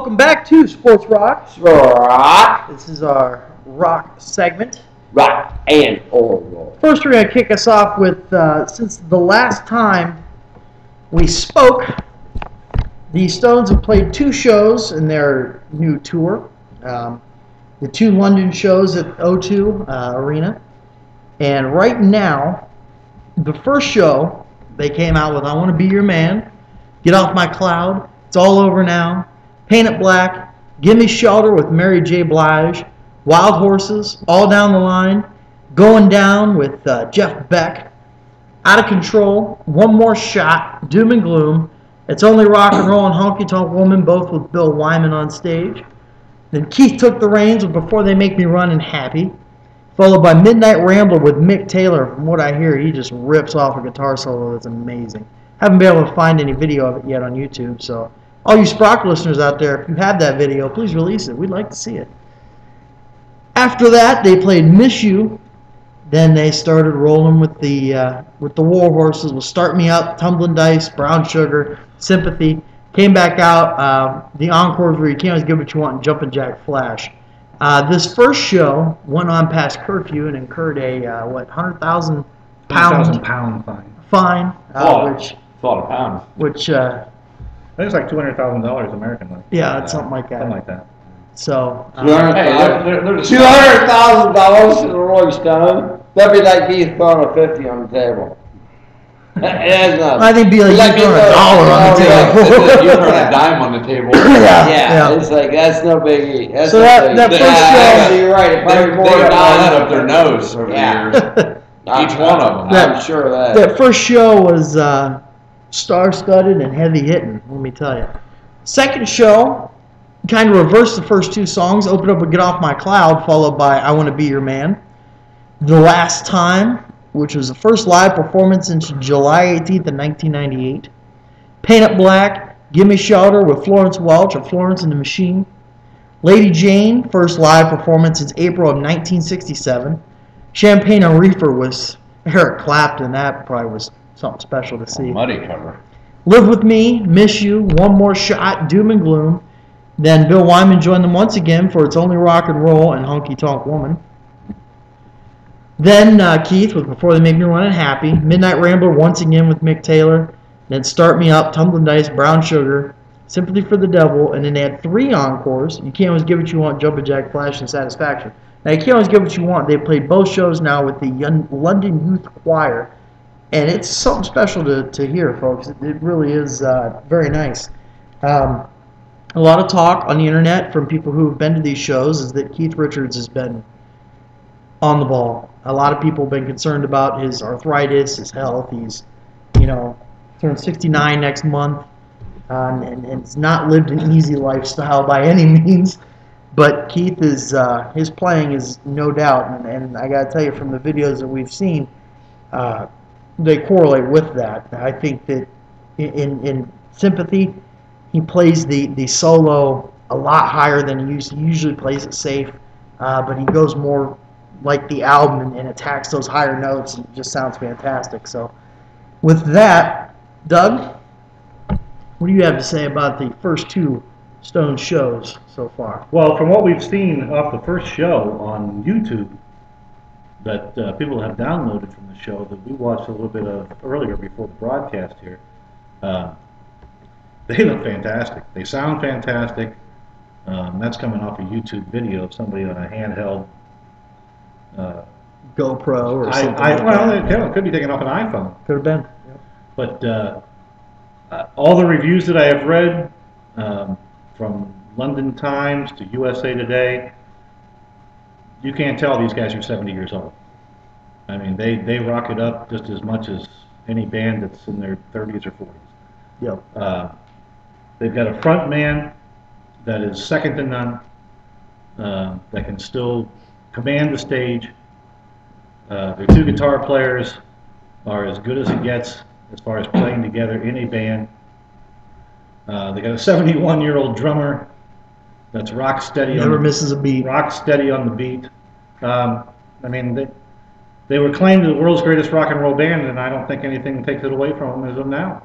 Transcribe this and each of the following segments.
welcome back to Sports Rock. Rock, This is our rock segment. rock, and roll. First, we're going to kick us off with, since the last time we spoke, the Stones have played 2 shows in their new tour. The 2 London shows at O2 Arena. And right now, the first show, they came out with I Want to Be Your Man, Get Off My Cloud, It's All Over Now, Paint It Black, Gimme Shelter with Mary J. Blige, Wild Horses, All Down the Line, Going Down with Jeff Beck, Out of Control, One More Shot, Doom and Gloom, It's Only Rock and Roll, and Honky Tonk Woman, both with Bill Wyman on stage. Then Keith Took the Reins with Before They Make Me Run and Happy, followed by Midnight Rambler with Mick Taylor. From what I hear, he just rips off a guitar solo that's amazing. Haven't been able to find any video of it yet on YouTube, so all you Sprock listeners out there, if you have that video, please release it. We'd like to see it. After that, they played Miss You. Then they started rolling with the War Horses with Start Me Up, Tumbling Dice, Brown Sugar, Sympathy. Came back out. The encores where You Can't Always Get What You Want, and Jumpin' Jack Flash. This first show went on past curfew and incurred a £100,000 fine, It's a lot of pounds. which I think it's like $200,000 American money. yeah, it's something like that. Something like that. So Hey, they're $200,000 to the Rolling Stone. That'd be like me throwing a 50 on the table. It's not. I think it'd be like you throwing $1 on the table. You throw a dime on the table. Yeah, it's like that's no biggie. That's So no that biggie. first show, You're right. It They probably more got than that one. up their nose over Yeah. the years. Each one of them. I'm sure of that. that first show was star-studded and heavy-hitting, let me tell you. Second show kind of reversed the first 2 songs, opened up with Get Off My Cloud, followed by I Want to Be Your Man. The Last Time, which was the first live performance since July 18th of 1998. Paint It Black, Gimme Shelter with Florence Welch of Florence and the Machine. Lady Jane, first live performance since April of 1967. Champagne and Reefer was Eric Clapton. That probably was something special to see. Muddy cover. Live With Me, Miss You, One More Shot, Doom and Gloom. Then Bill Wyman joined them once again for It's Only Rock and Roll and Honky Tonk Woman. Then Keith with Before They Make Me Run and Happy. Midnight Rambler once again with Mick Taylor. Then Start Me Up, Tumbling Dice, Brown Sugar, Sympathy for the Devil. And then they had 3 encores. You Can't Always Get What You Want, Jumpin' Jack Flash, and Satisfaction. Now, You Can't Always Get What You Want. They played both shows now with the London Youth Choir. And it's something special to hear, folks. It really is very nice. A lot of talk on the internet from people who have been to these shows is that Keith Richards has been on the ball. A lot of people have been concerned about his arthritis, his health. He's, turned 69 next month, and has not lived an easy lifestyle by any means. But Keith is his playing is no doubt, and I got to tell you, from the videos that we've seen, they correlate with that. I think that in Sympathy, he plays the solo a lot higher than he usually plays it safe, but he goes more like the album and attacks those higher notes, and it just sounds fantastic. So with that, Doug, what do you have to say about the first 2 Stone shows so far? Well, from what we've seen off the first show on YouTube that people have downloaded from the show that we watched a little bit of earlier before the broadcast here, they look fantastic. They sound fantastic. That's coming off a YouTube video of somebody on a handheld GoPro or something it could be taken off an iPhone. Could have been. But all the reviews that I have read, from London Times to USA Today, you can't tell these guys are 70 years old. I mean, they rock it up just as much as any band that's in their 30s or 40s. Yep. They've got a front man that is second to none, that can still command the stage. Their 2 guitar players are as good as it gets as far as playing together in a band. They got a 71-year-old drummer that's rock steady. Never misses a beat. Rock steady on the beat. I mean, they were claimed the world's greatest rock and roll band, and I don't think anything takes it away from them as of now.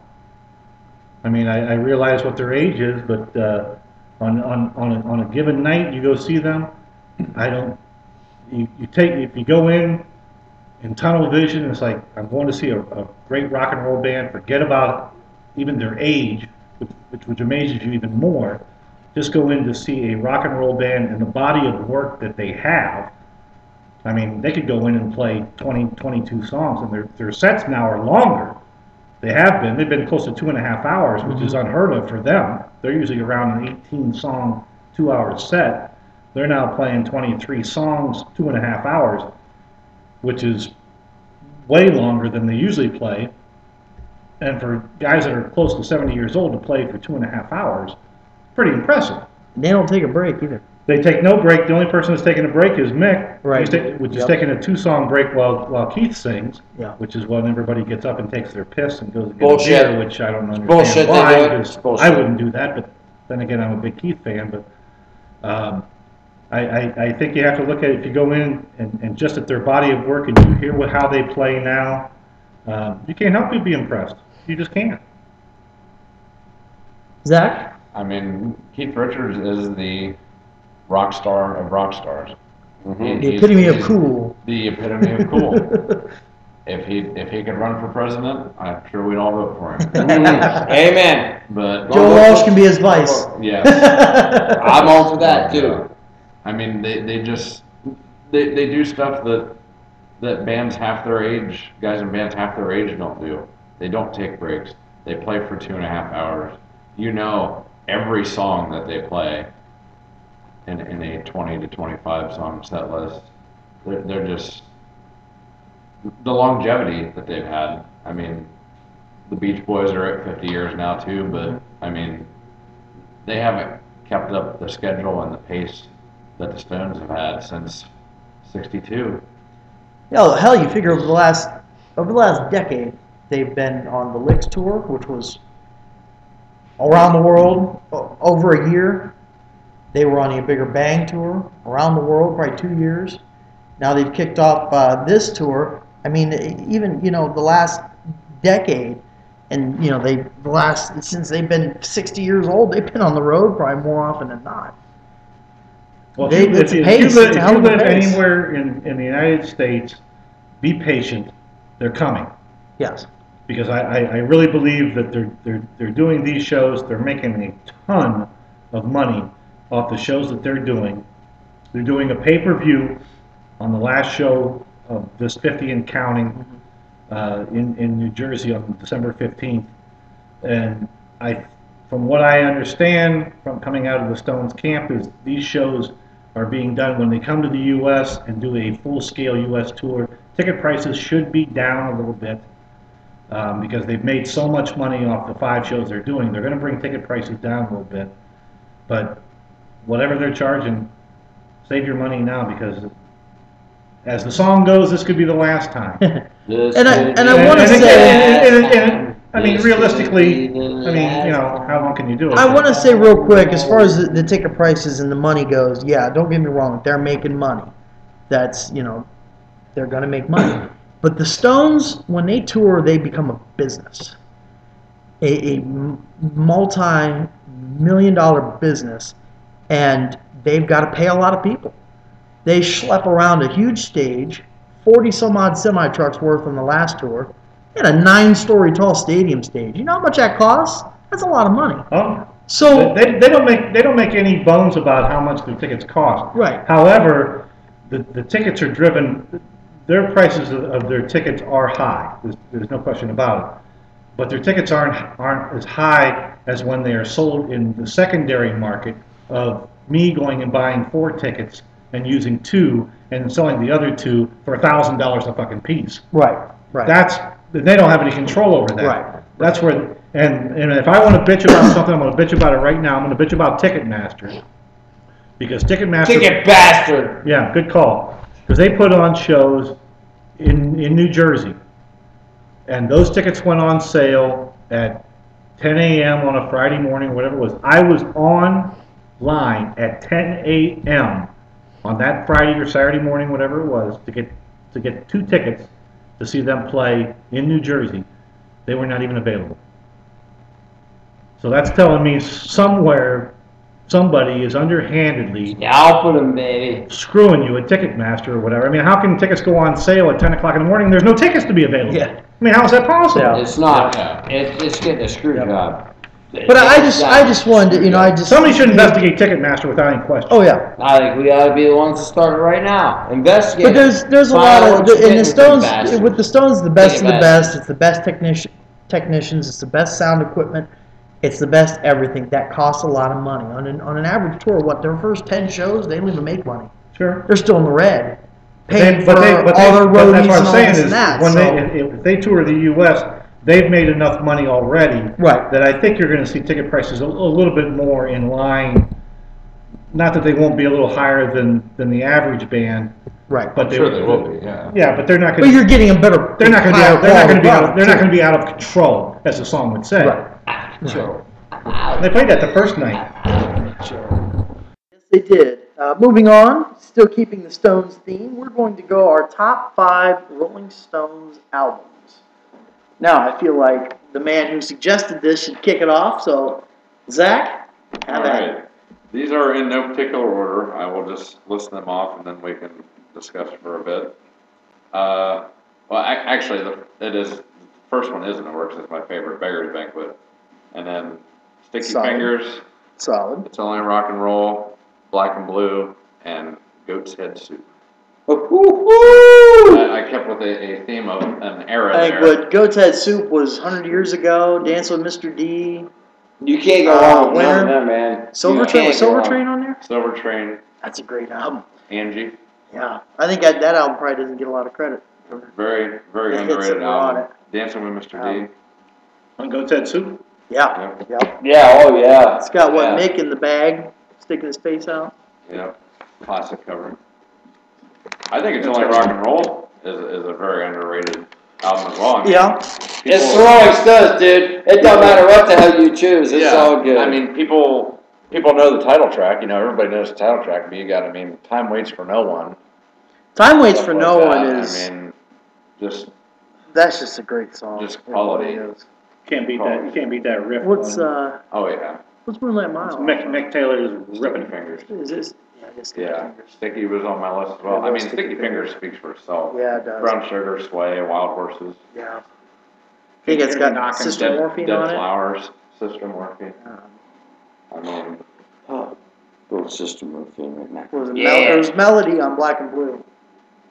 I mean, I realize what their age is, but On a given night, you go see them. If you go in tunnel vision, it's like, I'm going to see a great rock and roll band, forget about even their age, which amazes you even more. Just go in to see a rock and roll band and the body of work that they have. I mean, they could go in and play 20, 22 songs, and their sets now are longer. They have been. They've been close to 2.5 hours, which is unheard of for them. They're usually around an 18-song, 2-hour set. They're now playing 23 songs, 2.5 hours, which is way longer than they usually play. And for guys that are close to 70 years old to play for 2.5 hours, pretty impressive. They don't take a break either. They take no break. The only person that's taking a break is Mick, Right. which is taking a 2-song break while Keith sings, Yeah. which is when everybody gets up and takes their piss and goes to get Bullshit. a beer, which I don't understand Bullshit, they why, do it. because Bullshit. I wouldn't do that, but then again, I'm a big Keith fan. But I think you have to look at it, if you go in and just at their body of work and you hear how they play now, you can't help but be impressed. You just can't. Zach? I mean, Keith Richards is the rock star of rock stars. Mhm. The epitome of cool. The epitome of cool. If he could run for president, I'm sure we'd all vote for him. Amen. But Joe Walsh can be his vice. yeah, I'm all for that too. I mean, they do stuff that bands half their age, guys in bands half their age don't do. They don't take breaks. They play for 2.5 hours. You know every song that they play in a 20 to 25 song set list. They're just the longevity that they've had. I mean, the Beach Boys are at 50 years now too, but I mean, they haven't kept up the schedule and the pace that the Stones have had since '62. Hell, you figure over the last decade, they've been on the Licks tour, which was around the world over a year. They were on a Bigger Bang tour around the world, probably 2 years. Now they've kicked off this tour. I mean, even the last decade, and since they've been 60 years old, they've been on the road probably more often than not. Well, It's a if pace. you It's a hell of a live pace. anywhere in the United States, be patient. They're coming. Yes. Because I really believe that they're doing these shows. They're making a ton of money off the shows that they're doing. They're doing a pay-per-view on the last show of this 50 and counting in New Jersey on December 15th. And from what I understand from coming out of the Stones camp, is these shows are being done when they come to the U.S. and do a full-scale U.S. tour. Ticket prices should be down a little bit. Because they've made so much money off the 5 shows they're doing. They're going to bring ticket prices down a little bit. But whatever they're charging, save your money now, because as the song goes, this could be the last time. And I want to say, I mean, realistically, how long can you do it? I want to say real quick, as far as the ticket prices and the money goes, yeah, don't get me wrong, they're making money. That's, they're going to make money. But the Stones, when they tour, they become a business. A multi-million-dollar business, and they've got to pay a lot of people. They schlep around a huge stage, 40-some-odd semi-trucks worth on the last tour, and a 9-story tall stadium stage. You know how much that costs? That's a lot of money. Oh, So they don't make any bones about how much their tickets cost. Right. However, the tickets are driven. Their prices of their tickets are high. There's no question about it. But their tickets aren't as high as when they are sold in the secondary market of me going and buying 4 tickets and using 2 and selling the other 2 for $1,000 a fucking piece. right. They don't have any control over that. Right. That's where, and if I want to bitch about something, I'm going to bitch about it right now. I'm going to bitch about Ticketmaster. Because Ticketmaster... Ticket bastard. Yeah, good call. Because they put on shows in New Jersey. And those tickets went on sale at 10 a.m. on a Friday morning, whatever it was. I was online at 10 a.m. on that Friday or Saturday morning, whatever it was, to get 2 tickets to see them play in New Jersey. They were not even available. So that's telling me somewhere somebody is underhandedly Scalping them, baby. screwing you at Ticketmaster or whatever. I mean, how can tickets go on sale at 10 o'clock in the morning? There's no tickets to be available. Yeah. I mean, how is that possible? Yeah. It's not. Yeah. It's getting a screw job. But I just wanted to, you know, I just. Somebody should investigate Ticketmaster without any question. Oh, yeah. I think we ought to be the ones to start it right now. Investigate. But there's a lot of, and the Stones, with the Stones, the best of the Take it best. It's the best technicians. It's the best sound equipment. It's the best everything. That costs a lot of money. On an average tour, their first 10 shows, they don't even make money. Sure. They're still in the red. Paying But for all their roadies that's what and I'm all saying this is and that. when So, if they tour the U.S., they've made enough money already Right. that I think you're going to see ticket prices a little bit more in line. Not that they won't be a little higher than the average band, right. but Sure they will be, yeah. Yeah, but they're not But going. you're getting a better. They're not going to be. higher They're not going to be. quality They're not product, going to be out of control, as the song would say. Right. Sure. They played that the first night. Yes, they did. Moving on, still keeping the Stones theme, we're going to go our top 5 Rolling Stones albums. Now, I feel like the man who suggested this should kick it off, so, Zach, have All at right. These are in no particular order. I will just list them off and then we can discuss for a bit. Actually, the first one isn't in order because it's my favorite, Beggar's Banquet. And then Sticky Solid. Fingers, Solid. It's Only Rock and Roll, Black and Blue, and Goat's Head Soup. I kept with a theme of an era I think there. what Goat's Head Soup was 100 years ago, Dance with Mr. D, You can't go wrong with Winter. none of that, man. Silver You Train. can't Was go Silver wrong. Train on there? Silver Train, That's a great album. Angie. Yeah. I think that album probably doesn't get a lot of credit. Very, very The hits that underrated were on album. it. Dancing with Mr. D. On Goat's Head Soup. Yeah. Yep. Yeah. Yeah, oh yeah. It's got what, Yeah. Mick in the bag, sticking his face out. Yep. Classic cover. I think It's Only Rock and Roll is a very underrated album as well. I mean, Yeah. It's people- the Rolling Stones, dude. It don't matter what the hell you choose. It's yeah, all good. I mean, people know the title track. You know, everybody knows the title track. But you got, I mean, Time Waits for No One. Time Waits Stuff for like No that. One is, I mean, just that's just a great song. Just It really quality. is. Can't beat that. You can't beat that riff. What's oh yeah, Moonlight Mile? Mick Taylor's Sticky ripping. Fingers. Is this? Yeah, I guess Sticky Yeah, Fingers. Sticky was on my list as well. Yeah, I mean, Sticky Sticky Fingers. Fingers speaks for itself. Yeah, it does. Brown Sugar, Sway, Wild Horses, Yeah. I think it's got Knockin' Sister Morphine Dead on it. Flowers, Sister Morphine. Um, I mean, oh, little system of thing right now. what was it? Yeah. There was Melody on Black and Blue.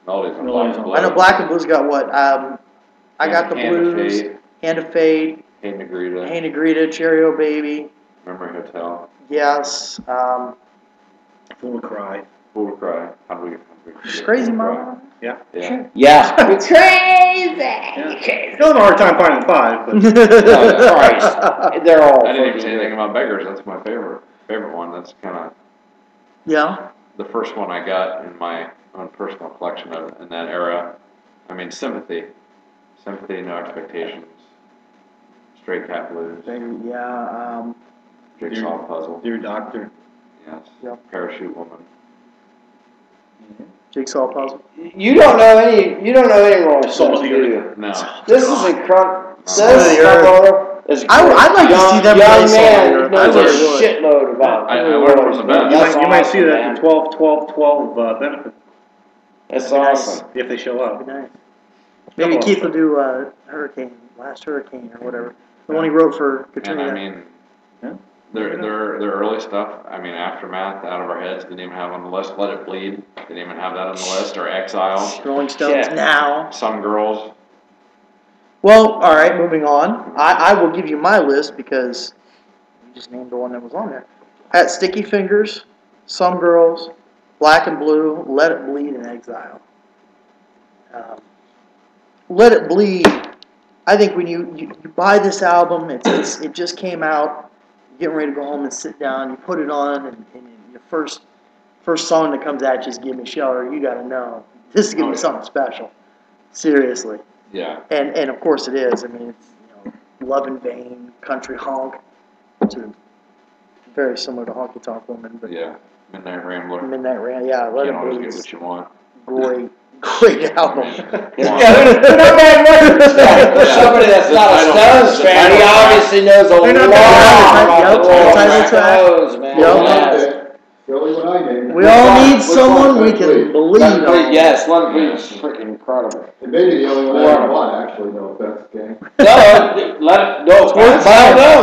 Melodies on Melodies Black and on Blue. I know Black and Blue's got what? I Got the Hand of Blues, Fate, Hand of Fate, Hey Negrita, Hey Negrita, Cheerio Baby. Memory Hotel, Yes. Full of cry. Fool to Cry. How do we Is Crazy Fool to Cry? Mama. Yeah. Yeah. Yeah. It's crazy. Still have a hard time finding 5, but Oh, Christ. They're all. I didn't even say fucking anything about Beggars. That's my favorite one. That's kind of Yeah. the first one I got in my own personal collection of in that era. I mean, Sympathy, No Expectations, Stray Cat Blues, Yeah. Jigsaw Puzzle, Dear Doctor. yes, Yep. Parachute Woman. Jigsaw Puzzle. You don't know any Rolling Soul of Stones, the do Earth. you? No, This is incredible. Soul of the Earth. I'd like to see them play Young Soul of the man Earth. knows I a really would. shitload about. I learned from the best. That's You might see awesome, that man. the 12-12-12 benefit That's That'd be nice. awesome. if they show up. That'd be nice. Maybe Couple Keith of will do Last Hurricane or whatever. The one he wrote for and Katrina. I mean, Yeah. their early stuff. I mean, Aftermath, Out of Our Heads, didn't even have on the list. Let It Bleed, didn't even have that on the list. Or Exile, Rolling Stones Yeah. now. Some Girls. Well, all right, moving on. I will give you my list because you just named the one that was on there. At Sticky Fingers, Some Girls, Black and Blue, Let It Bleed, and Exile. Let It Bleed. I think when you buy this album, it just came out. You're getting ready to go home and sit down. You put it on, and your first song that comes at you is "Give Me Shelter." You got to know this is gonna be something special. Seriously. Yeah. And of course it is. I mean, it's Love in Vain, Country Honk, which is very similar to Honky Tonk Woman, but Yeah. Midnight Rambler. Midnight Rain, yeah, Let Can't It always Bleed get is what you want. great album. Somebody that's not a Stones fan, he obviously knows a lot They're not about the the title Rolling track. Stones, man. Philly when I named. We all need someone we can believe on. Yes, Len Fleet's freaking incredible. It may be the only one I ever won, actually, no offense, gang. No,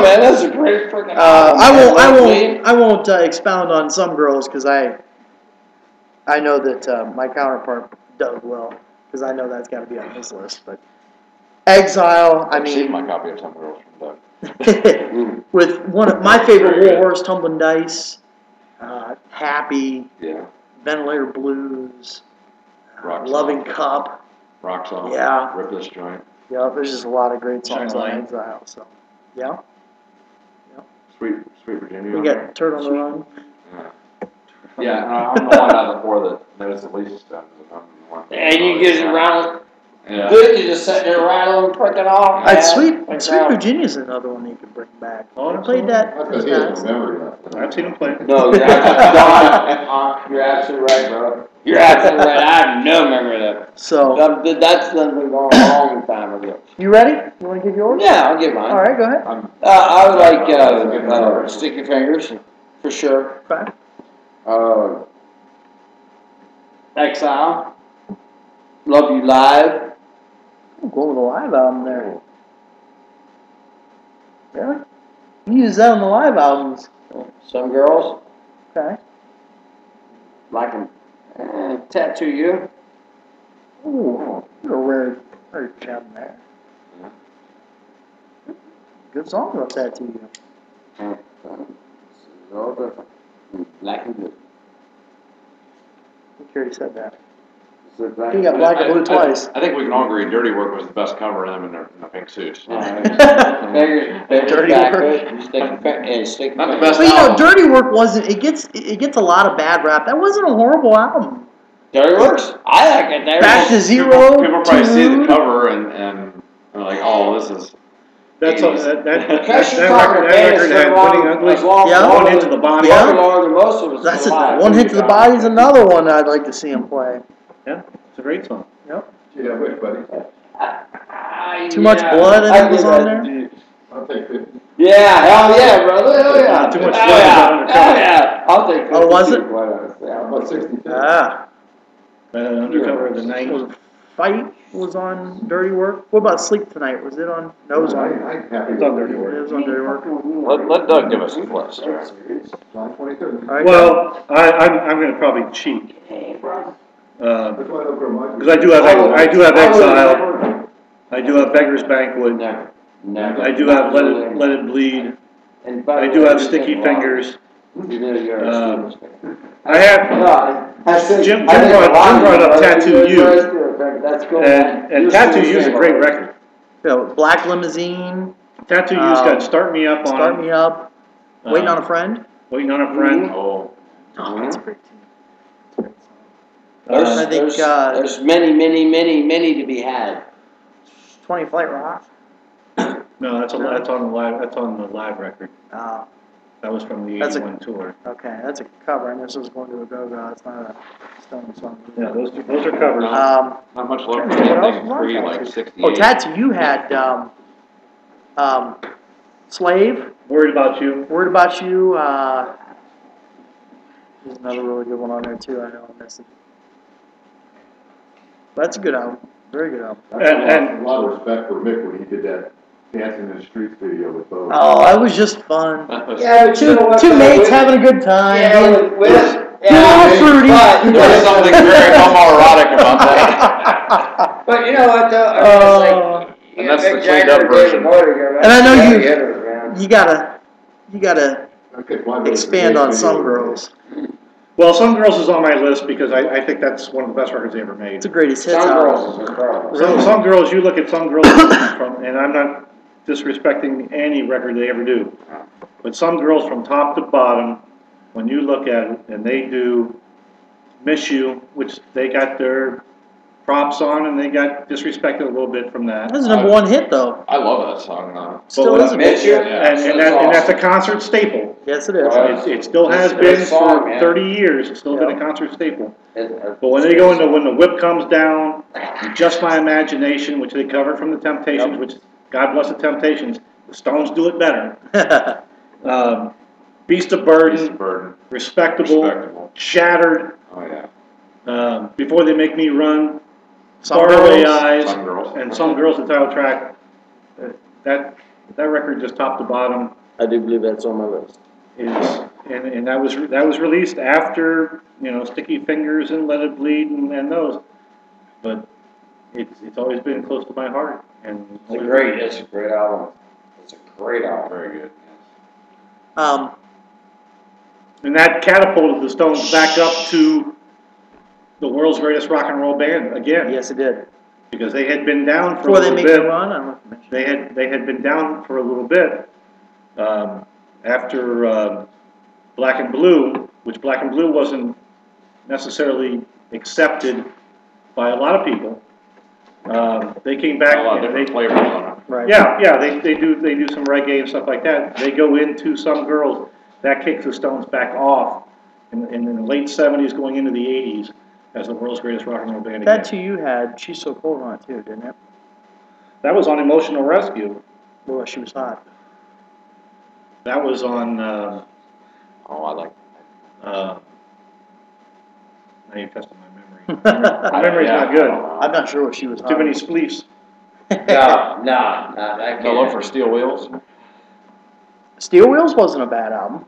man, that's a great freaking. I won't expound on Some Girls because I know that my counterpart Doug will, because I know that's got to be on his list. But Exile, I I've seen mean, my copy of Some Girls from Doug. with one of my favorite War Horse, Tumbling Dice, Happy, Yeah. Ventilator Blues, Rock Loving Song. Cup. Rock Song. Yeah. Rip This Joint. Yeah, there's just a lot of great songs on Shine Exile. So, yeah. Sweet Virginia. We got Turd on the Run. Yeah, I'm the one out of the four that knows the least. And you get around. Yeah. Good, you just sit there rattling, freaking off. Sweet Virginia's another one you could bring back. Oh, I played that. That's because he has no memory left. I've seen him play. No, you're absolutely right, bro. You're absolutely right. I have no memory of that. So, That's been going a long time ago. you ready? You want to give yours? Yeah, I'll give mine. All right, go ahead. I would like Sticky Fingers, for sure. Okay. Exile. Love You Live. I'm going with the live album there. Really? You use that on the live albums. Some Girls. Okay. Like them. Tattoo You. Ooh, you're a rare gem there. Good song about Tattoo You. All different. Black and Blue. I think you already said that. So black You got Black and Blue twice. I think we can all agree Dirty Work was the best cover of them in the pink suits. Dirty Work. Sticky Not the Fingers. best But you know, album. Dirty Work wasn't. It gets a lot of bad rap. That wasn't a horrible album. Dirty Works. I like it. Back to Zero. People probably see the Tude. cover and they're like, oh, this is. That's all, that Cashew record had Winning Ugly, Yeah. One Into the Body. Yeah. Longer than most of us. That's alive. One Hit to the Body's another one I'd like to see him play. Yeah, it's a great song. Yep. Gee, I wish, buddy. Too much blood in it was on there? I'll take 50. Yeah, hell yeah, brother. Hell yeah. Too much Hell blood yeah. is Hell undercover. yeah. I'll take 50. Oh, was it? Yeah. About 62. Ah. Undercover of the Night. Was Fight was on Dirty Work. What about Sleep Tonight? Was it on? No, it was on. I'm happy It's on with Dirty it. Work. It was on Dirty Work. Let Doug give us his list. John 23rd. All right. Well, I'm going to probably cheat. Which one don't go much? Because I do have Exile. I do have Beggar's Banquet. Never. I do have Let It Bleed. I do have Sticky Fingers. I have Jim brought up Tattoo You. That's cool. And Tattoo You is a great record. So, Black Limousine, Tattoo You's got Start Me Up on. Start Me Up, Waiting on a Friend. Waiting on a Friend. Oh. Oh, that's a great tune. There's, I think, there's many to be had. 20 Flight Rock. No, that's on the live record. That was from the That's a- 81 tour. Okay, that's a cover. I know this was going to a go-go. It's not a Stone song. Yeah, those are covers. Not much love for What else anything was pre on like Tattoo? 68. Oh, Tattoo, you had Slave, Worried About You. Worried About You. There's another really good one on there, too. I know I'm missing. That's a good album. Very good album. I have a lot of respect for Mick when he did that Dancing in the Streets video with Bo. Oh, that was just fun. Yeah, but you know what, Two though, mates with- having a good time. Yeah, being- with being a little fruity. There's something very homoerotic about that. But you know what though? I mean, it's like, And that's Mick the cleaned Jagger up version. gave Motor, And I know man. you gotta Okay, why was expand the on video Some with Girls. Well, Some Girls is on my list because I think that's one of the best records they ever made. It's the greatest hits Some album. Girls is incredible. Some Girls, you look at Some Girls and I'm not disrespecting any record they ever do, but Some Girls from top to bottom, when you look at it, and they do Miss You, which they got their props on, and they got disrespected a little bit from that. That was a number one hit, though. I love that song though. Still But is a Miss good You? hit. Yeah. And that's a concert staple. Yes, it is. It still has It's a been great song, for man. 30 years. It's still been Yeah. a concert staple. But But when they go into When the Whip Comes Down, Just My Imagination, which they covered from the Temptations, which God bless the Temptations, the Stones do it better. Beast of Beast Burden, of Burden. Respectable, Respectable. Shattered, Oh, yeah. Before They Make Me Run, Some Faraway Girls. Eyes, Some Girls. and Some Girls, the title track. That record just top to bottom I do believe that's on my list. and that was released after, you know, Sticky Fingers and Let It Bleed and those. But it's always been close to my heart. And It's a great album. It's a great album. Very good. And that catapulted the Stones back up to the world's greatest rock and roll band again. Yes, it did. Because they had been down for Before a they little make bit. a run, I don't know if you mentioned They had been down for a little bit after Black and Blue, which Black and Blue wasn't necessarily accepted by a lot of people. They came back A lot of and different flavors on it. Right. yeah, they do some reggae and stuff like that. They go into Some Girls. That kicks the Stones back off in the late 70s, going into the 80s as the world's greatest rock and roll band again. That too you had She's So Cold on it too, didn't it? That was on Emotional Rescue. Boy, she was hot. That was on. Oh, I like Now you're testing my memory. My memory's not good. I'm not sure what she was hot. Too many spleefs. that. No, that No love for Steel Wheels? Steel Wheels wasn't a bad album.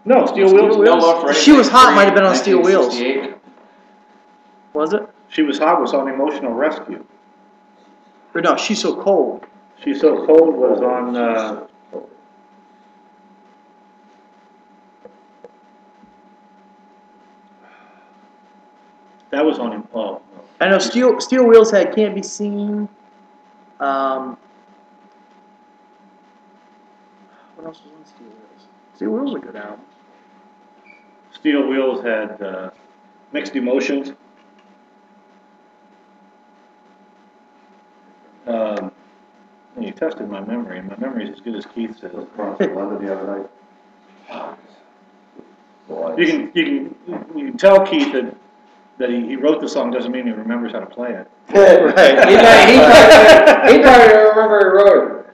No, Steel Wheels. No love for She Was Hot Anything might have been on Steel Wheels. 1968. Was it? She Was Hot was on Emotional Rescue. Or no, She's So Cold. She's So Cold was on. That was on. Oh, I know Steel Wheels had Can't Be Seen. What else was on Steel Wheels? Steel Wheels was a good album. Steel Wheels had Mixed Emotions. You tested my memory, and my memory is as good as Keith says. Across from London the other night. You can tell Keith that he wrote the song doesn't mean he remembers how to play it. Right. He probably don't remember he wrote it.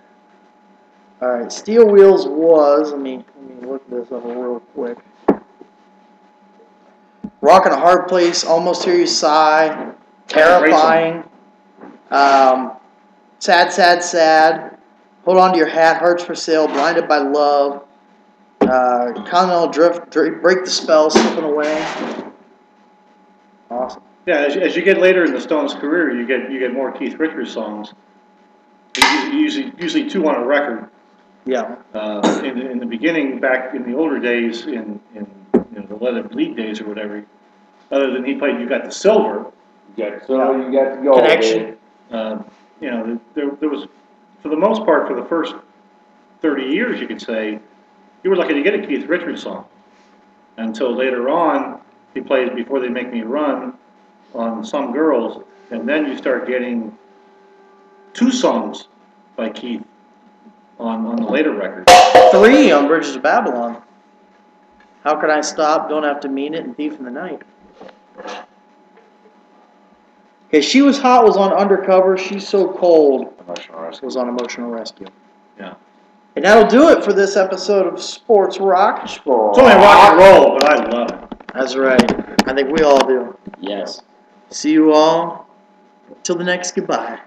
All right, Steel Wheels was. Let me look this up real quick. Rock in a Hard Place, Almost Hear You Sigh, Terrifying, Sad, Sad, Sad, Hold On to Your Hat, Hearts for Sale, Blinded by Love, Continental Drift, Break the Spell, Slipping Away. Awesome. Yeah, as you get later in the Stones' career, you get more Keith Richards songs. Usually two on a record. Yeah. In the beginning, back in the older days, in the Let It Bleed days or whatever, other than he played "You Got the Silver," You got to go. Connection. there was, for the most part, for the first 30 years, you could say, you were lucky to get a Keith Richards song. Until later on, he played "Before They Make Me Run" on Some Girls, and then you start getting two songs by Keith on the later record. 3 on Bridges of Babylon. How Could I Stop, Don't Have to Mean It, and Thief in the Night. Okay, She Was Hot was on Undercover, She's So Cold Emotional Rescue. was on Emotional Rescue. Yeah. And that'll do it for this episode of Sports Rock. It's only rock and roll, but I love it. That's right. I think we all do. Yes. See you all. Till the next goodbye.